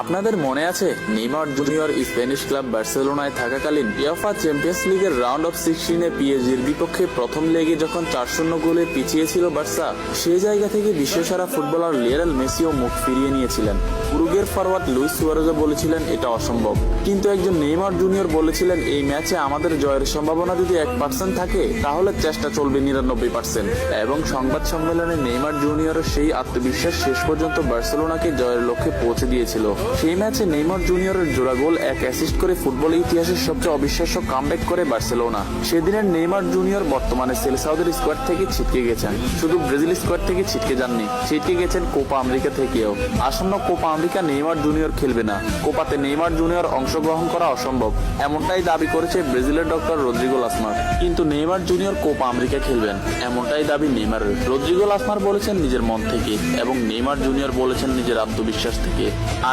আপনাদের মনে আছে নেইমার জুনিয়র স্প্যানিশ ক্লাব বার্সেলোনায় থাকাকালীন ইউএফা চ্যাম্পিয়ন্স লিগের রাউন্ড অফ 16-এ পিএসজির বিপক্ষে প্রথম লেগে যখন 4-0 গোলে পিছিয়ে ছিল বার্সা, সেই জায়গা থেকে বিশ্বসেরা ফুটবলার লিওনেল মেসিও মুখ ফিরিয়ে নিয়েছিলেন। উরুগুয়ের ফরওয়ার্ড লুইস সুয়ারেজও বলেছিলেন এটা অসম্ভব, কিন্তু একজন নেইমার জুনিয়র বলেছিলেন এই ম্যাচে আমাদের জয়ের সম্ভাবনা যদি 1% থাকে তাহলে চেষ্টা চলবে 99%। এবং সংবাদ সম্মেলনে নেইমার জুনিয়রের সেই আত্মবিশ্বাস শেষ পর্যন্ত বার্সেলোনাকে জয়ের লক্ষ্যে পৌঁছে দিয়েছিল। সেই ম্যাচে নেইমার জুনিয়রের জোড়া গোল, এক অ্যাসিস্ট করে ফুটবল ইতিহাসের সবচেয়ে অবিশ্বাস্য কামব্যাক করে বার্সেলোনা। সেদিনের নেইমার জুনিয়র বর্তমানে সেলেসাওদের স্কোয়াড থেকে ছিটকে গেছেন। শুধু ব্রাজিল স্কোয়াড থেকে ছিটকে যাননি, ছিটকে গেছেন কোপা আমেরিকা থেকেও। আসন্ন কোপা আমেরিকা নেইমার জুনিয়র খেলবে না, কোপাতে নেইমার জুনিয়র অংশগ্রহণ করা অসম্ভব, এমনটাই দাবি করেছে ব্রাজিলের ডক্টর রদ্রিগো লাসমার। কিন্তু নেইমার জুনিয়র কোপা আমেরিকা খেলবেন এমনটাই দাবি নেইমারের। রদ্রিগো লাসমার বলেছেন নিজের মন থেকে এবং নেইমার জুনিয়র বলেছেন নিজের আত্মবিশ্বাস থেকে।